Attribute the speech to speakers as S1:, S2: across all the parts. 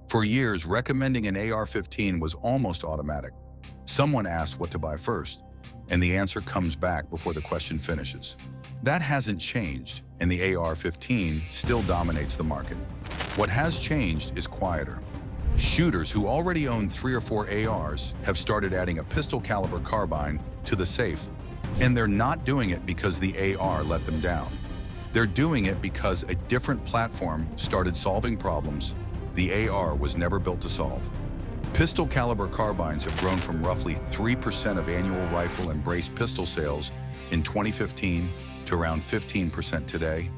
S1: For years, recommending an AR-15 was almost automatic. Someone asked what to buy first, and the answer comes back before the question finishes. That hasn't changed, and the AR-15 still dominates the market. What has changed is quieter. Shooters who already own 3 or 4 ARs have started adding a pistol caliber carbine to the safe, and they're not doing it because the AR let them down. They're doing it because a different platform started solving problems the AR was never built to solve. Pistol caliber carbines have grown from roughly 3% of annual rifle and brace pistol sales in 2015 to around 15% today,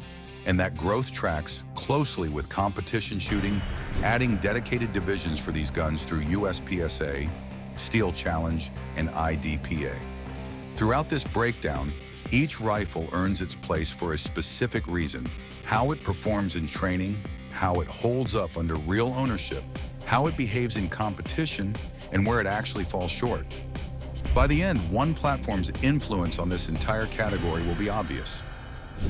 S1: and that growth tracks closely with competition shooting, adding dedicated divisions for these guns through USPSA, Steel Challenge, and IDPA. Throughout this breakdown, each rifle earns its place for a specific reason: how it performs in training, how it holds up under real ownership, how it behaves in competition, and where it actually falls short. By the end, one platform's influence on this entire category will be obvious.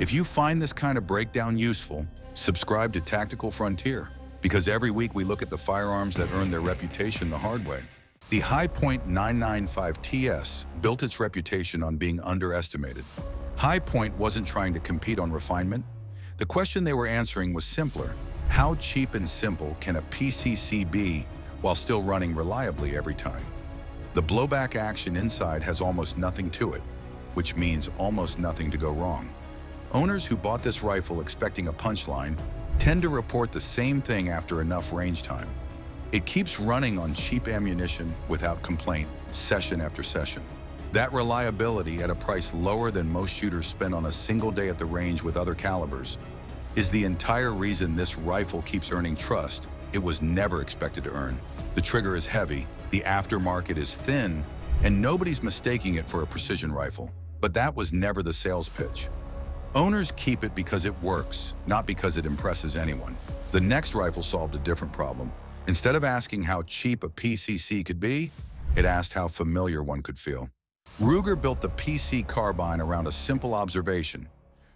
S1: If you find this kind of breakdown useful, subscribe to Tactical Frontier, because every week we look at the firearms that earn their reputation the hard way. The Hi-Point 995 TS built its reputation on being underestimated. Hi-Point wasn't trying to compete on refinement. The question they were answering was simpler: how cheap and simple can a PCC be while still running reliably every time? The blowback action inside has almost nothing to it, which means almost nothing to go wrong. Owners who bought this rifle expecting a punchline tend to report the same thing after enough range time. It keeps running on cheap ammunition without complaint, session after session. That reliability at a price lower than most shooters spend on a single day at the range with other calibers is the entire reason this rifle keeps earning trust it was never expected to earn. The trigger is heavy, the aftermarket is thin, and nobody's mistaking it for a precision rifle. But that was never the sales pitch. Owners keep it because it works, not because it impresses anyone. The next rifle solved a different problem. Instead of asking how cheap a PCC could be, it asked how familiar one could feel. Ruger built the PC Carbine around a simple observation.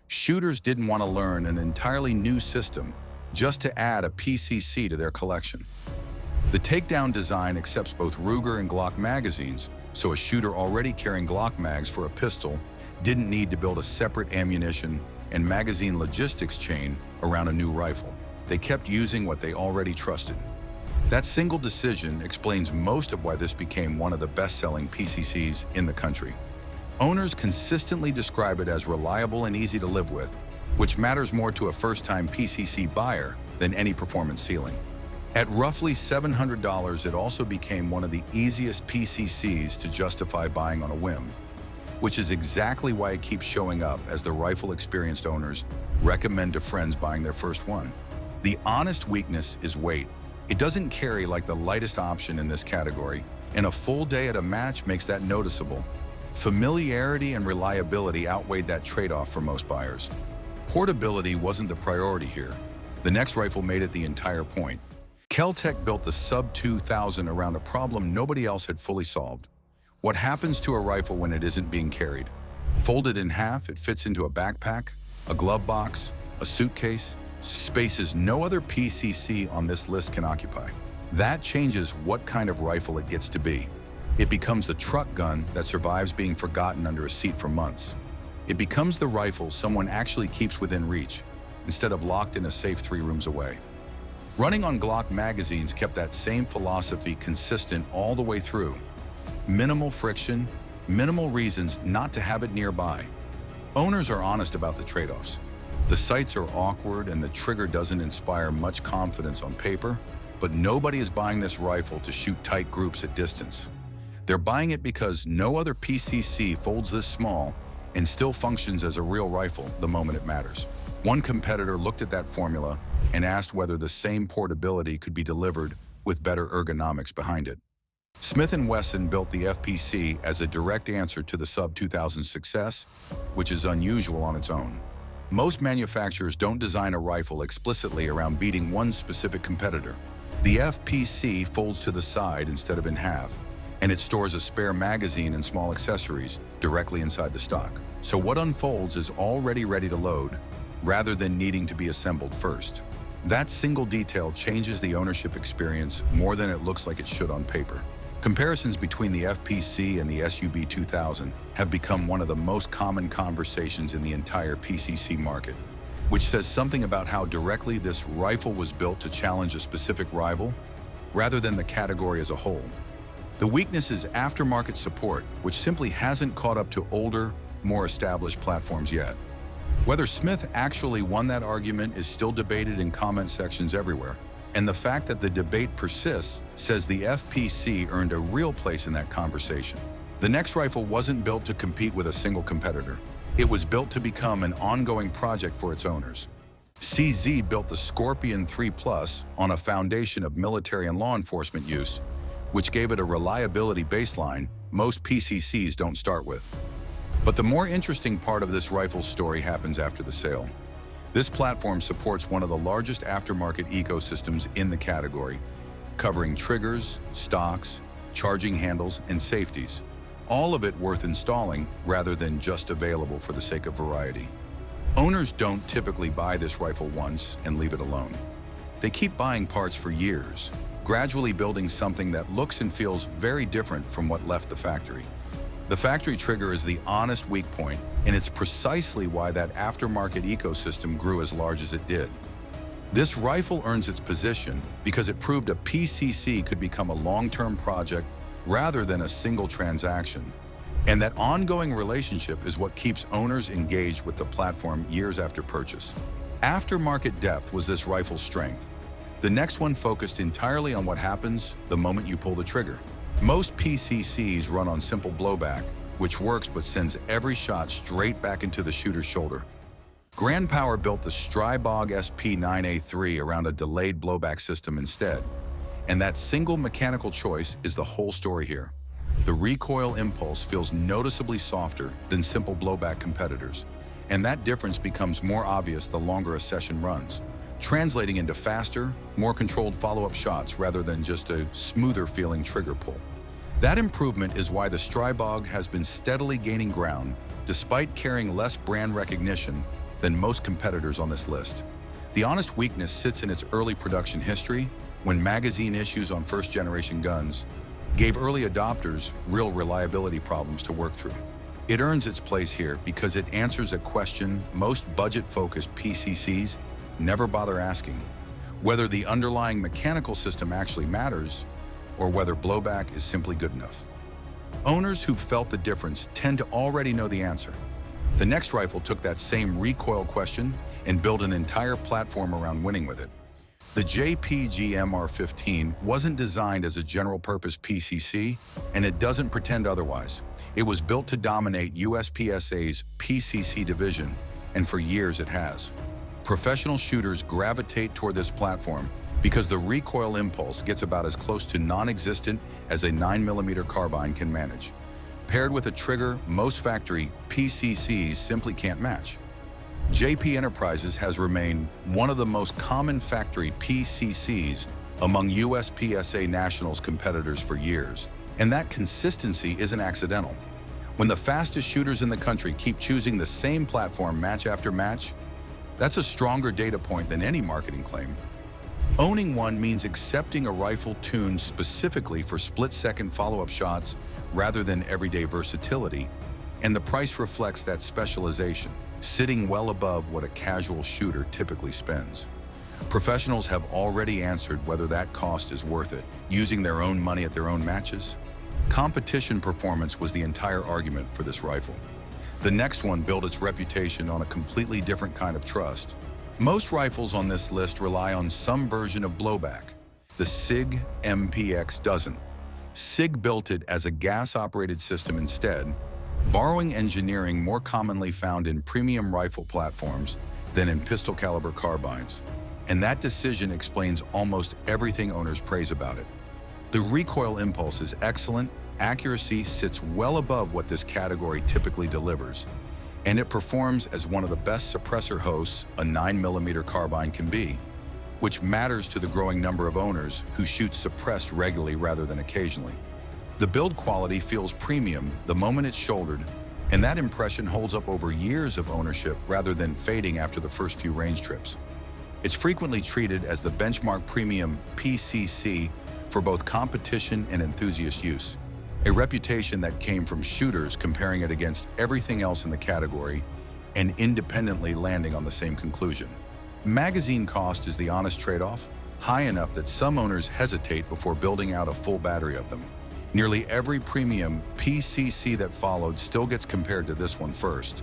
S1: Shooters didn't want to learn an entirely new system just to add a PCC to their collection. The takedown design accepts both Ruger and Glock magazines, so a shooter already carrying Glock mags for a pistol didn't need to build a separate ammunition and magazine logistics chain around a new rifle. They kept using what they already trusted. That single decision explains most of why this became one of the best-selling PCCs in the country. Owners consistently describe it as reliable and easy to live with, which matters more to a first-time PCC buyer than any performance ceiling. At roughly $700, it also became one of the easiest PCCs to justify buying on a whim, which is exactly why it keeps showing up as the rifle-experienced owners recommend to friends buying their first one. The honest weakness is weight. It doesn't carry like the lightest option in this category, and a full day at a match makes that noticeable. Familiarity and reliability outweighed that trade-off for most buyers. Portability wasn't the priority here. The next rifle made it the entire point. Kel-Tec built the Sub-2000 around a problem nobody else had fully solved. What happens to a rifle when it isn't being carried? Folded in half, it fits into a backpack, a glove box, a suitcase, spaces no other PCC on this list can occupy. That changes what kind of rifle it gets to be. It becomes the truck gun that survives being forgotten under a seat for months. It becomes the rifle someone actually keeps within reach, instead of locked in a safe 3 rooms away. Running on Glock magazines kept that same philosophy consistent all the way through. Minimal friction, minimal reasons not to have it nearby. Owners are honest about the trade-offs. The sights are awkward and the trigger doesn't inspire much confidence on paper, but nobody is buying this rifle to shoot tight groups at distance. They're buying it because no other PCC folds this small and still functions as a real rifle the moment it matters. One competitor looked at that formula and asked whether the same portability could be delivered with better ergonomics behind it. Smith & Wesson built the FPC as a direct answer to the Sub-2000 success, which is unusual on its own. Most manufacturers don't design a rifle explicitly around beating one specific competitor. The FPC folds to the side instead of in half, and it stores a spare magazine and small accessories directly inside the stock. So what unfolds is already ready to load, rather than needing to be assembled first. That single detail changes the ownership experience more than it looks like it should on paper. Comparisons between the FPC and the SUB-2000 have become one of the most common conversations in the entire PCC market, which says something about how directly this rifle was built to challenge a specific rival, rather than the category as a whole. The weakness is aftermarket support, which simply hasn't caught up to older, more established platforms yet. Whether Smith actually won that argument is still debated in comment sections everywhere, and the fact that the debate persists says the FPC earned a real place in that conversation. The next rifle wasn't built to compete with a single competitor. It was built to become an ongoing project for its owners. CZ built the Scorpion 3 Plus on a foundation of military and law enforcement use, which gave it a reliability baseline most PCCs don't start with. But the more interesting part of this rifle's story happens after the sale. This platform supports one of the largest aftermarket ecosystems in the category, covering triggers, stocks, charging handles, and safeties. All of it worth installing rather than just available for the sake of variety. Owners don't typically buy this rifle once and leave it alone. They keep buying parts for years, gradually building something that looks and feels very different from what left the factory. The factory trigger is the honest weak point, and it's precisely why that aftermarket ecosystem grew as large as it did. This rifle earns its position because it proved a PCC could become a long-term project rather than a single transaction. And that ongoing relationship is what keeps owners engaged with the platform years after purchase. Aftermarket depth was this rifle's strength. The next one focused entirely on what happens the moment you pull the trigger. Most PCCs run on simple blowback, which works but sends every shot straight back into the shooter's shoulder. Grand Power built the Stribog SP9A3 around a delayed blowback system instead. And that single mechanical choice is the whole story here. The recoil impulse feels noticeably softer than simple blowback competitors, and that difference becomes more obvious the longer a session runs, translating into faster, more controlled follow-up shots rather than just a smoother feeling trigger pull. That improvement is why the Stribog has been steadily gaining ground despite carrying less brand recognition than most competitors on this list. The honest weakness sits in its early production history, when magazine issues on first-generation guns gave early adopters real reliability problems to work through. It earns its place here because it answers a question most budget-focused PCCs never bother asking: whether the underlying mechanical system actually matters or whether blowback is simply good enough. Owners who've felt the difference tend to already know the answer. The next rifle took that same recoil question and built an entire platform around winning with it. The JP GMR-15 wasn't designed as a general-purpose PCC, and it doesn't pretend otherwise. It was built to dominate USPSA's PCC division, and for years it has. Professional shooters gravitate toward this platform because the recoil impulse gets about as close to non-existent as a 9mm carbine can manage, paired with a trigger most factory PCCs simply can't match. JP Enterprises has remained one of the most common factory PCCs among USPSA Nationals competitors for years, and that consistency isn't accidental. When the fastest shooters in the country keep choosing the same platform match after match, that's a stronger data point than any marketing claim. Owning one means accepting a rifle tuned specifically for split-second follow-up shots rather than everyday versatility, and the price reflects that specialization, sitting well above what a casual shooter typically spends. Professionals have already answered whether that cost is worth it, using their own money at their own matches. Competition performance was the entire argument for this rifle. The next one built its reputation on a completely different kind of trust. Most rifles on this list rely on some version of blowback. The SIG MPX doesn't. SIG built it as a gas-operated system instead, borrowing engineering more commonly found in premium rifle platforms than in pistol-caliber carbines. And that decision explains almost everything owners praise about it. The recoil impulse is excellent, accuracy sits well above what this category typically delivers, and it performs as one of the best suppressor hosts a 9mm carbine can be, which matters to the growing number of owners who shoot suppressed regularly rather than occasionally. The build quality feels premium the moment it's shouldered, and that impression holds up over years of ownership rather than fading after the first few range trips. It's frequently treated as the benchmark premium PCC for both competition and enthusiast use, a reputation that came from shooters comparing it against everything else in the category and independently landing on the same conclusion. Magazine cost is the honest trade-off, high enough that some owners hesitate before building out a full battery of them. Nearly every premium PCC that followed still gets compared to this one first.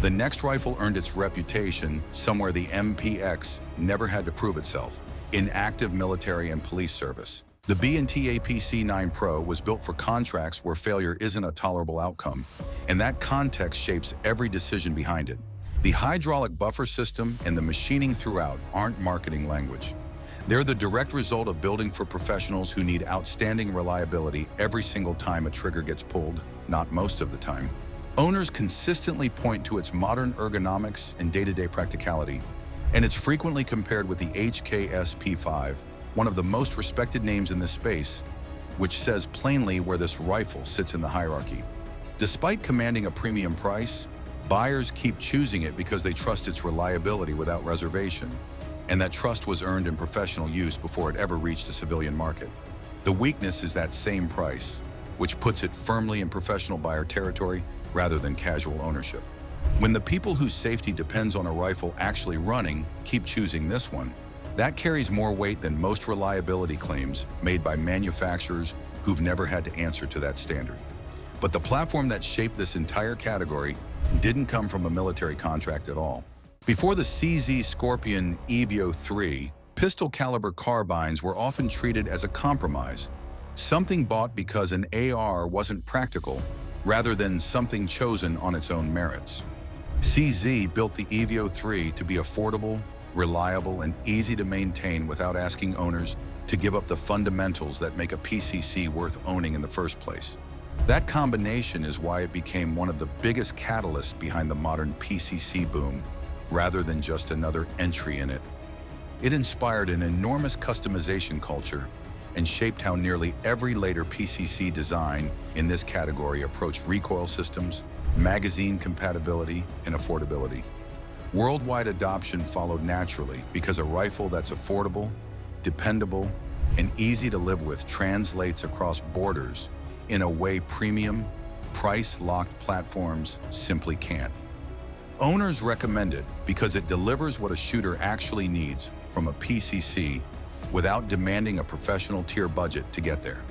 S1: The next rifle earned its reputation somewhere the MPX never had to prove itself, in active military and police service. The B&T APC9 Pro was built for contracts where failure isn't a tolerable outcome, and that context shapes every decision behind it. The hydraulic buffer system and the machining throughout aren't marketing language. They're the direct result of building for professionals who need outstanding reliability every single time a trigger gets pulled, not most of the time. Owners consistently point to its modern ergonomics and day-to-day practicality, and it's frequently compared with the HKS-P5, one of the most respected names in this space, which says plainly where this rifle sits in the hierarchy. Despite commanding a premium price, buyers keep choosing it because they trust its reliability without reservation, and that trust was earned in professional use before it ever reached a civilian market. The weakness is that same price, which puts it firmly in professional buyer territory rather than casual ownership. When the people whose safety depends on a rifle actually running keep choosing this one, that carries more weight than most reliability claims made by manufacturers who've never had to answer to that standard. But the platform that shaped this entire category didn't come from a military contract at all. Before the CZ Scorpion EVO 3, pistol caliber carbines were often treated as a compromise, something bought because an AR wasn't practical, rather than something chosen on its own merits. CZ built the EVO 3 to be affordable, reliable, and easy to maintain without asking owners to give up the fundamentals that make a PCC worth owning in the first place. That combination is why it became one of the biggest catalysts behind the modern PCC boom, rather than just another entry in it. It inspired an enormous customization culture and shaped how nearly every later PCC design in this category approached recoil systems, magazine compatibility, and affordability. Worldwide adoption followed naturally because a rifle that's affordable, dependable, and easy to live with translates across borders in a way premium, price-locked platforms simply can't. Owners recommend it because it delivers what a shooter actually needs from a PCC without demanding a professional tier budget to get there.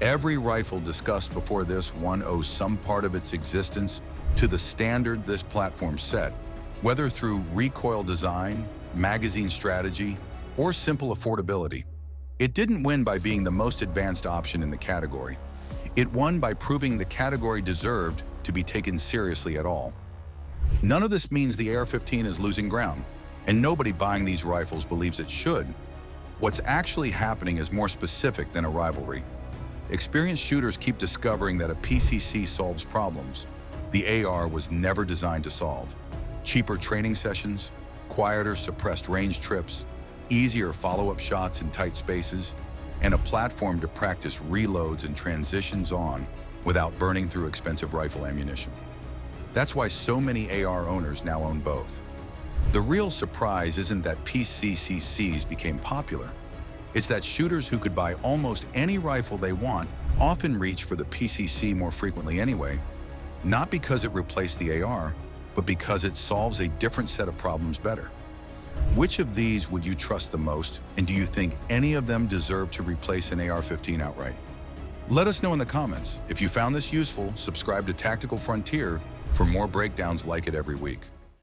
S1: Every rifle discussed before this one owes some part of its existence to the standard this platform set, whether through recoil design, magazine strategy, or simple affordability. It didn't win by being the most advanced option in the category. It won by proving the category deserved to be taken seriously at all. None of this means the AR-15 is losing ground, and nobody buying these rifles believes it should. What's actually happening is more specific than a rivalry. Experienced shooters keep discovering that a PCC solves problems the AR was never designed to solve. Cheaper training sessions, quieter suppressed range trips, easier follow-up shots in tight spaces, and a platform to practice reloads and transitions on without burning through expensive rifle ammunition. That's why so many AR owners now own both. The real surprise isn't that PCCs became popular. It's that shooters who could buy almost any rifle they want often reach for the PCC more frequently anyway, not because it replaced the AR, but because it solves a different set of problems better. Which of these would you trust the most, and do you think any of them deserve to replace an AR-15 outright? Let us know in the comments. If you found this useful, subscribe to Tactical Frontier for more breakdowns like it every week.